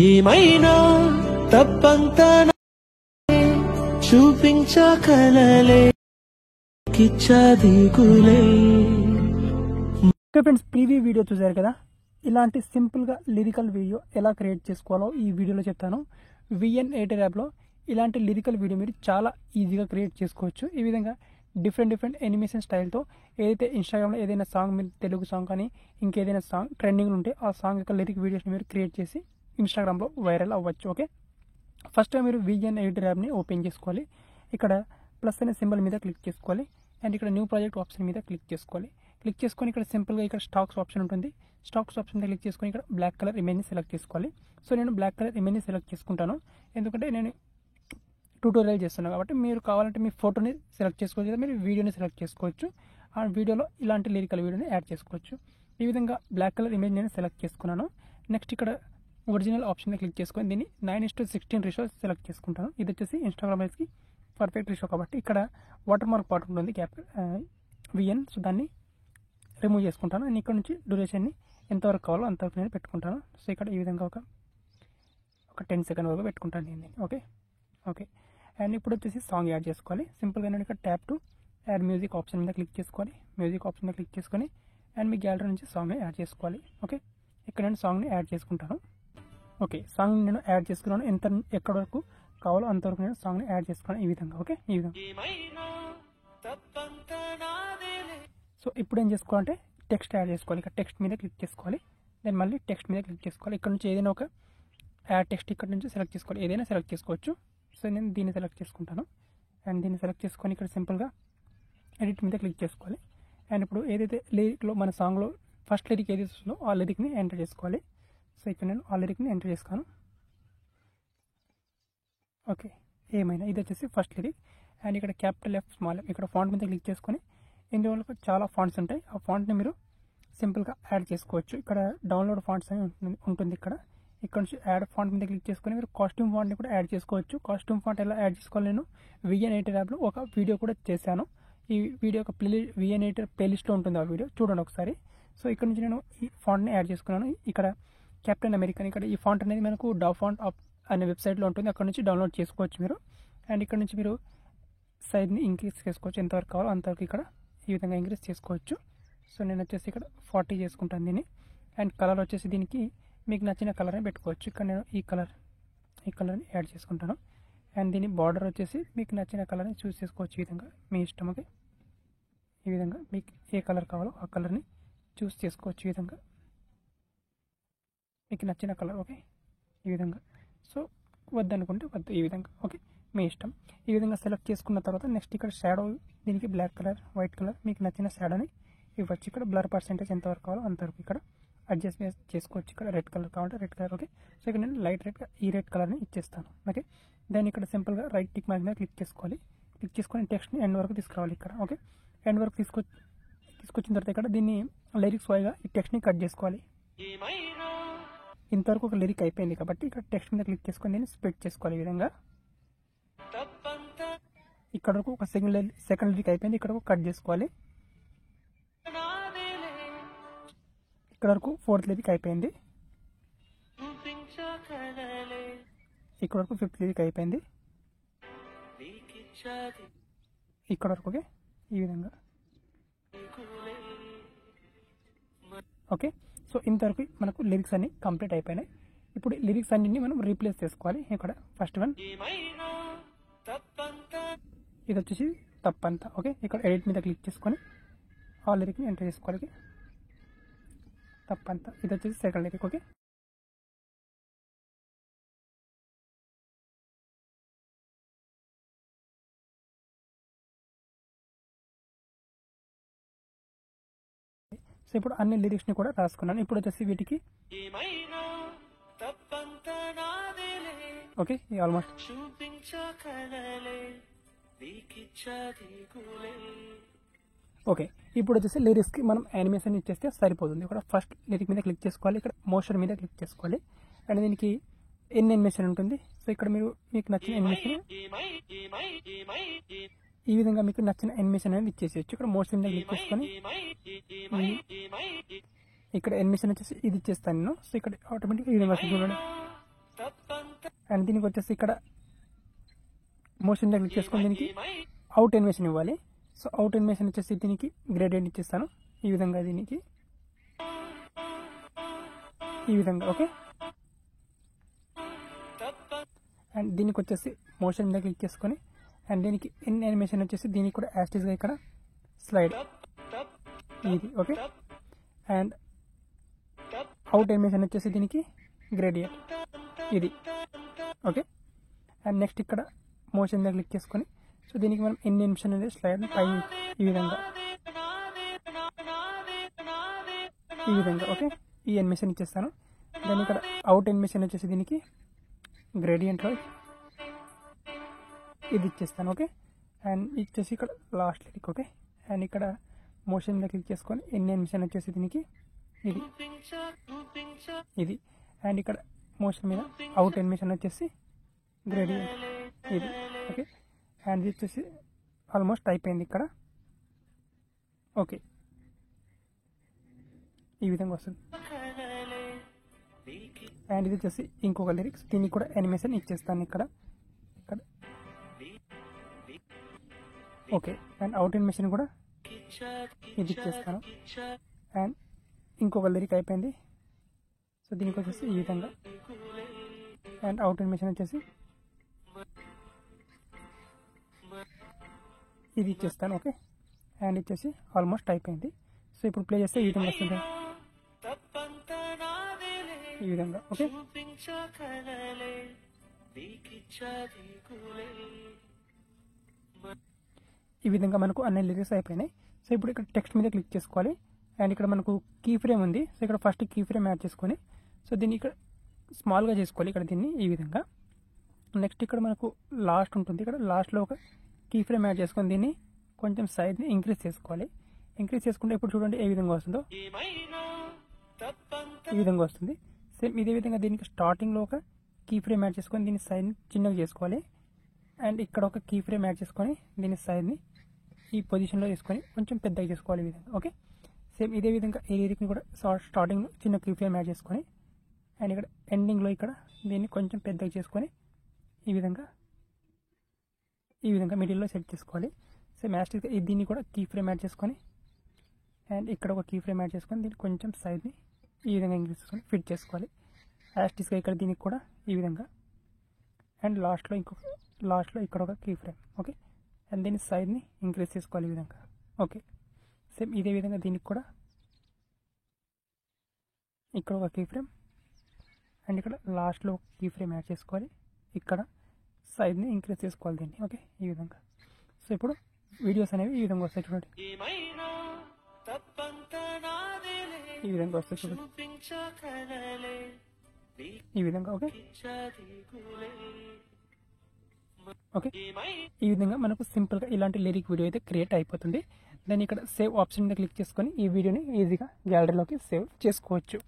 ఏమైనా తప్పంతా చూపించకలలే కిచ్చదిగులే. Friends, preview video చూసారు కదా. ఇలాంటి సింపుల్గా లిరికల్ వీడియో ఎలా క్రియేట్ చేసుకోవాలో ఈ వీడియోలో చెప్తాను. VN8 యాప్లో ఇలాంటి లిరికల్ వీడియో మీరు చాలా ఈజీగా క్రియేట్ చేసుకోవచ్చు. ఈ విధంగా డిఫరెంట్ ఎనిమేషన్ స్టైల్తో ఏదైతే ఇన్స్టాగ్రామ్లో ఏదైనా సాంగ్, మీరు తెలుగు సాంగ్ కానీ ఇంకేదైనా సాంగ్ ట్రెండింగ్ ఉంటే ఆ సాంగ్ యొక్క లిరిక్ వీడియోస్ని మీరు క్రియేట్ చేసి ఇన్స్టాగ్రామ్లో వైరల్ అవ్వచ్చు. ఓకే, ఫస్ట్గా మీరు VN8 యాప్ని ఓపెన్ చేసుకోవాలి. ఇక్కడ ప్లస్ అనే సింబల్ మీద క్లిక్ చేసుకోవాలి. అండ్ ఇక్కడ న్యూ ప్రాజెక్ట్ ఆప్షన్ మీద క్లిక్ చేసుకోవాలి. క్లిక్ చేసుకొని ఇక్కడ సింపుల్గా ఇక్కడ స్టాక్స్ ఆప్షన్ ఉంటుంది. స్టాక్స్ ఆప్షన్ మీద క్లిక్ చేసుకొని ఇక్కడ బ్లాక్ కలర్ ఇమేజ్ని సెలెక్ట్ చేసుకోవాలి. సో నేను బ్లాక్ కలర్ ఇమేజ్ని సెలెక్ట్ చేసుకుంటాను, ఎందుకంటే నేను ట్యూటోరియల్ చేస్తున్నాను కాబట్టి. మీరు కావాలంటే మీ ఫోటోని సెలెక్ట్ చేసుకోవచ్చు లేదా మీరు వీడియోని సెలెక్ట్ చేసుకోవచ్చు. ఆ వీడియోలో ఇలాంటి లిరికల్ వీడియోని యాడ్ చేసుకోవచ్చు. ఈ విధంగా బ్లాక్ కలర్ ఇమేజ్ నేను సెలెక్ట్ చేసుకున్నాను. నెక్స్ట్ ఇక్కడ ఒరిజినల్ ఆప్షన్ క్లిక్ చేసుకొని దీన్ని 9:16 రేషియో సెలెక్ట్ చేసుకుంటాను. ఇది వచ్చేసి ఇన్స్టాగ్రామ్ కి పర్ఫెక్ట్ రేషియో కాబట్టి. ఇక్కడ వాటర్ మార్క్ పార్ట్ ఉంటుంది గ్యాప్ VN, సో దాన్ని రిమూవ్ చేసుకుంటాను. నేను ఇక్కడ నుంచి డ్యూరేషన్ని ఎంతవరకు కావాలో అంతవరకు నేను పెట్టుకుంటాను. సో ఇక్కడ ఈ విధంగా ఒక 10 సెకండ్ వరకు పెట్టుకుంటాను నేను. ఓకే. అండ్ ఇప్పుడు వచ్చేసి సాంగ్ యాడ్ చేసుకోవాలి. సింపుల్గా నేను ఇక్కడ tap to ad music option మీద క్లిక్ చేసుకోవాలి. మ్యూజిక్ ఆప్షన్ మీద క్లిక్ చేసుకొని అండ్ మీ గ్యాలరీ నుంచి సాంగ్ని యాడ్ చేసుకోవాలి. ఓకే, ఇక్కడ నేను సాంగ్ని యాడ్ చేసుకుంటాను. ఓకే, సాంగ్ నేను యాడ్ చేసుకున్నాను. ఎక్కడ వరకు కావాలో అంతవరకు నేను సాంగ్ని యాడ్ చేసుకున్నాను ఈ విధంగా. ఓకే, ఈ విధంగా. సో ఇప్పుడు ఏం చేసుకోవాలంటే టెక్స్ట్ యాడ్ చేసుకోవాలి. ఇక్కడ టెక్స్ట్ మీద క్లిక్ చేసుకోవాలి. దెన్ మళ్ళీ టెక్స్ట్ మీద క్లిక్ చేసుకోవాలి. ఇక్కడ నుంచి ఏదైనా ఒక యాడ్ టెక్స్ట్ ఇక్కడ నుంచి సెలెక్ట్ చేసుకోవాలి. ఏదైనా సెలెక్ట్ చేసుకోవచ్చు. సో నేను దీన్ని సెలెక్ట్ చేసుకుంటాను. అండ్ దీన్ని సెలెక్ట్ చేసుకొని ఇక్కడ సింపుల్గా ఎడిట్ మీద క్లిక్ చేసుకోవాలి. అండ్ ఇప్పుడు ఏదైతే లిరిక్లో మన సాంగ్లో ఫస్ట్ లిరిక్ ఏది వస్తుందో ఆ లిరిక్ని ఎంటర్ చేసుకోవాలి. సో ఇక్కడ నేను ఆ లిరిక్ని ఎంటర్ చేస్తాను. ఓకే, ఏమైనా ఇది వచ్చేసి ఫస్ట్ లిరిక్. అండ్ ఇక్కడ క్యాపిటల్ F, స్మాల్ F, ఇక్కడ ఫాంట్ మీద క్లిక్ చేసుకొని ఇందులో చాలా ఫాంట్స్ ఉంటాయి. ఆ ఫాంట్ని మీరు సింపుల్గా యాడ్ చేసుకోవచ్చు. ఇక్కడ డౌన్లోడ్ ఫాంట్స్ అని ఉంటుంది. ఇక్కడ నుంచి యాడ్ ఫాంట్ మీద క్లిక్ చేసుకొని మీరు కాస్ట్యూమ్ ఫాంట్ని కూడా యాడ్ చేసుకోవచ్చు. కాస్ట్యూమ్ ఫాంట్ ఎలా యాడ్ చేసుకోవాలి నేను VN8 యాప్లో ఒక వీడియో కూడా చేశాను. ఈ వీడియో ఒక VN8 ప్లేలిస్ట్లో ఉంటుంది, ఆ వీడియో చూడండి ఒకసారి. సో ఇక్కడ నుంచి నేను ఈ ఫాంట్ని యాడ్ చేసుకున్నాను. ఇక్కడ కెప్టెన్ అమెరికన్, ఇక్కడ ఈ ఫాంట్ అనేది మనకు DaWFont అనే వెబ్సైట్లో ఉంటుంది, అక్కడ నుంచి డౌన్లోడ్ చేసుకోవచ్చు మీరు. అండ్ ఇక్కడ నుంచి మీరు సైజ్ని ఇంక్రీజ్ చేసుకోవచ్చు, ఎంతవరకు కావాలో అంతవరకు ఇక్కడ ఈ విధంగా ఇంక్రీజ్ చేసుకోవచ్చు. సో నేను వచ్చేసి ఇక్కడ 40 చేసుకుంటాను దీన్ని. అండ్ కలర్ వచ్చేసి దీనికి మీకు నచ్చిన కలర్ని పెట్టుకోవచ్చు. ఇక్కడ నేను ఈ కలర్ని యాడ్ చేసుకుంటాను. అండ్ దీని బార్డర్ వచ్చేసి మీకు నచ్చిన కలర్ని చూస్ చేసుకోవచ్చు. ఈ విధంగా మీ ఇష్టం. ఓకే, ఈ విధంగా మీకు ఏ కలర్ కావాలో ఆ కలర్ని చూస్ చేసుకోవచ్చు. ఈ విధంగా మీకు నచ్చిన కలర్. ఓకే, ఈ విధంగా. సో వద్దనుకుంటే వద్దు, ఈ విధంగా. ఓకే, మీ ఇష్టం. ఈ విధంగా సెలెక్ట్ చేసుకున్న తర్వాత నెక్స్ట్ ఇక్కడ షాడో, దీనికి బ్లాక్ కలర్, వైట్ కలర్ మీకు నచ్చిన షాడోని ఇవ్వచ్చు. ఇక్కడ బ్లర్ పర్సెంటేజ్ ఎంతవరకు కావాలో అంతవరకు ఇక్కడ అడ్జస్ట్ చేసుకోవచ్చు. ఇక్కడ రెడ్ కలర్ కావాలంటే రెడ్ కలర్. ఓకే, సో ఇక్కడ నేను లైట్ రెడ్ ఈ రెడ్ కలర్ని ఇచ్చేస్తాను. ఓకే, దాన్ని ఇక్కడ సింపుల్గా రైట్ టిక్ మార్క్ మీద క్లిక్ చేసుకోవాలి. క్లిక్ చేసుకొని టెక్స్ట్ని ఎండ్ వరకు తీసుకురావాలి ఇక్కడ. ఓకే, ఎండ్ వరకు తీసుకొచ్చిన తర్వాత ఇక్కడ దీన్ని లిరిక్స్ వైగా ఈ టెక్స్ట్ని కట్ చేసుకోవాలి. ఇంతవరకు ఒక లిరిక్ అయిపోయింది కాబట్టి ఇక్కడ టెక్స్ట్ మీద క్లిక్ చేసుకొని దీన్ని స్ప్లిట్ చేసుకోవాలి. ఈ విధంగా ఇక్కడ వరకు ఒక సెకండ్ లిరిక్ అయిపోయింది, ఇక్కడ వరకు కట్ చేసుకోవాలి. ఇక్కడ వరకు 4th లిరిక్ అయిపోయింది, ఇక్కడ వరకు 5th లిరిక్ అయిపోయింది, ఇక్కడ వరకు. ఓకే, ఈ విధంగా. ఓకే, సో ఇంతవరకు మనకు లిరిక్స్ అన్ని కంప్లీట్ అయిపోయినాయి. ఇప్పుడు లిరిక్స్ అన్నింటినీ మనం రీప్లేస్ చేసుకోవాలి. ఇక్కడ ఫస్ట్ వన్ ఇది వచ్చేసి తప్పంతా. ఓకే, ఇక్కడ ఎడిట్ మీద క్లిక్ చేసుకొని ఆ లిరిక్ని ఎంటర్ చేసుకోవాలి. తప్పంతా ఇది వచ్చేసి సెకండ్ లిరిక్. ఓకే, సో ఇప్పుడు అన్ని లిరిక్స్ని కూడా రాసుకున్నాను. ఇప్పుడు వచ్చేసి వీటికి ఓకే ఆల్మోస్ట్. ఓకే, ఇప్పుడు వచ్చేసి లిరిక్స్కి మనం యానిమేషన్ ఇచ్చేస్తే సరిపోతుంది. ఇక్కడ ఫస్ట్ లిరిక్ మీద క్లిక్ చేసుకోవాలి, ఇక్కడ మోషన్ మీద క్లిక్ చేసుకోవాలి. అండ్ దీనికి ఎన్ని యానిమేషన్ ఉంటుంది. సో ఇక్కడ మీకు నచ్చిన యానిమేషన్ ఈ విధంగా మీకు నచ్చిన యానిమేషన్ అనేది ఇచ్చేసేయచ్చు. ఇక్కడ మోషన్ మీద క్లిక్ చేసుకొని ఇక్కడ యానిమేషన్ వచ్చేసి ఇది ఇచ్చేస్తాను నేను. సో ఇక్కడ ఆటోమేటిక్గా ఈ విధంగా చూడండి. అండ్ దీనికి వచ్చేసి ఇక్కడ మోషన్ మీద క్లిక్ చేసుకొని దీనికి అవుట్ ఎనిమేషన్ ఇవ్వాలి. సో అవుట్ ఎనిమేషన్ వచ్చేసి దీనికి గ్రేడియంట్ ఇచ్చేస్తాను ఈ విధంగా, దీనికి ఈ విధంగా. ఓకే, అండ్ దీనికి వచ్చేసి మోషన్ మీద క్లిక్ చేసుకొని అండ్ దీనికి ఇన్ యానిమేషన్ వచ్చేసి దీనికి కూడా యాస్టిస్గా ఇక్కడ స్లైడ్ ఇది. ఓకే, అండ్ అవుట్ యానిమేషన్ వచ్చేసి దీనికి గ్రేడియంట్ ఇది. ఓకే, అండ్ నెక్స్ట్ ఇక్కడ మోషన్ మీద క్లిక్ చేసుకొని సో దీనికి మనం ఇన్ యానిమేషన్ అనేది స్లైడ్ పై ఈ విధంగా ఈ విధంగా. ఓకే, ఈ యానిమేషన్ ఇచ్చేస్తాను. దాన్ని ఇక్కడ అవుట్ యానిమేషన్ వచ్చేసి దీనికి గ్రేడియంట్లో ఇది ఇచ్చేస్తాను. ఓకే, అండ్ ఇచ్చేసి ఇక్కడ లాస్ట్ లిరిక్. ఓకే, అండ్ ఇక్కడ మోషన్ మీద క్లిక్ చేసుకొని ఇన్ యానిమేషన్ వచ్చేసి దీనికి ఇది ఇది. అండ్ ఇక్కడ మోషన్ మీద అవుట్ యానిమేషన్ వచ్చేసి గ్రేడియంట్ ఇది. ఓకే, అండ్ ఇది వచ్చేసి ఆల్మోస్ట్ అయిపోయింది ఇక్కడ. ఓకే, ఈ విధంగా వస్తుంది. అండ్ ఇది వచ్చేసి ఇంకొక లిరిక్స్, దీనికి కూడా యానిమేషన్ ఇచ్చేస్తాను ఇక్కడ ఇక్కడ. ఓకే, అండ్ అవుట్ యానిమేషన్ కూడా ఇది ఇచ్చేస్తాను. అండ్ ఇంకొక లిరిక్ అయిపోయింది. సో దీనికి వచ్చేసి ఈ విధంగా అండ్ అవుట్ యానిమేషన్ వచ్చేసి ఇది ఇచ్చేస్తాను. ఓకే, అండ్ ఇచ్చేసి ఆల్మోస్ట్ అయిపోయింది. సో ఇప్పుడు ప్లే చేస్తే ఈ విధంగా వస్తుంది ఈ విధంగా. ఓకే, ఈ విధంగా మనకు అన్ని లిరిక్స్ అయిపోయినాయి. సో ఇప్పుడు ఇక్కడ టెక్స్ట్ మీద క్లిక్ చేసుకోవాలి అండ్ ఇక్కడ మనకు కీ ఫ్రేమ్ ఉంది. సో ఇక్కడ ఫస్ట్ కీ ఫ్రేమ్ యాడ్ చేసుకొని సో దీన్ని ఇక్కడ స్మాల్గా చేసుకోవాలి ఇక్కడ దీన్ని ఈ విధంగా. నెక్స్ట్ ఇక్కడ మనకు లాస్ట్ ఉంటుంది, ఇక్కడ లాస్ట్లో ఒక కీ ఫ్రేమ్ యాడ్ చేసుకొని దీన్ని కొంచెం సైజ్ని ఇంక్రీజ్ చేసుకోవాలి. ఇంక్రీజ్ చేసుకుంటే ఇప్పుడు చూడండి ఏ విధంగా వస్తుందో, ఈ విధంగా వస్తుంది. సేమ్ ఇదే విధంగా దీనికి స్టార్టింగ్లో ఒక కీ ఫ్రేమ్ యాడ్ చేసుకొని దీని సైజ్ని చిన్నగా చేసుకోవాలి. అండ్ ఇక్కడ ఒక కీ ఫ్రేమ్ యాడ్ చేసుకొని దీని సైజ్ని ఈ పొజిషన్లో చేసుకొని కొంచెం పెద్దగా చేసుకోవాలి ఈ విధంగా. ఓకే, సేమ్ ఇదే విధంగా ఈ లిరిక్ని కూడా స్టార్టింగ్లో చిన్న కీ ఫ్రేమ్ యాడ్ చేసుకొని అండ్ ఇక్కడ ఎండింగ్లో ఇక్కడ దీన్ని కొంచెం పెద్దగా చేసుకొని ఈ విధంగా మిడిల్లో సెట్ చేసుకోవాలి. సేమ్ యాస్టిక్గా దీన్ని కూడా కీ ఫ్రేమ్ యాడ్ చేసుకొని అండ్ ఇక్కడ ఒక కీ ఫ్రేమ్ యాడ్ చేసుకొని దీన్ని కొంచెం సైజ్ని ఈ విధంగా ఇంక్రీజ్ చేసుకొని ఫిట్ చేసుకోవాలి. యాస్టిక్గా ఇక్కడ దీనికి కూడా ఈ విధంగా అండ్ లాస్ట్లో ఇక్కడ ఒక కీ ఫ్రేమ్. ఓకే, అండ్ దీని సైజ్ని ఇంక్రీజ్ చేసుకోవాలి ఈ విధంగా. ఓకే, సేమ్ ఇదే విధంగా దీనికి కూడా ఇక్కడ ఒక కీ ఫ్రేమ్ అండ్ ఇక్కడ లాస్ట్లో ఒక కీ ఫ్రేమ్ యాడ్ చేసుకోవాలి. ఇక్కడ సైజ్ని ఇంక్రీజ్ చేసుకోవాలి దీన్ని. ఓకే, ఈ విధంగా. సో ఇప్పుడు వీడియోస్ అనేవి ఈ విధంగా వస్తాయి చూడండి, ఈ విధంగా వస్తాయి చూడండి ఈ విధంగా. ఓకే, ఓకే, ఈ విధంగా మనకు సింపుల్గా ఇలాంటి లిరిక్ వీడియో అయితే క్రియేట్ అయిపోతుంది. దాన్ని ఇక్కడ సేవ్ ఆప్షన్ మీద క్లిక్ చేసుకొని ఈ వీడియోని ఈజీగా గ్యాలరీలోకి సేవ్ చేసుకోవచ్చు.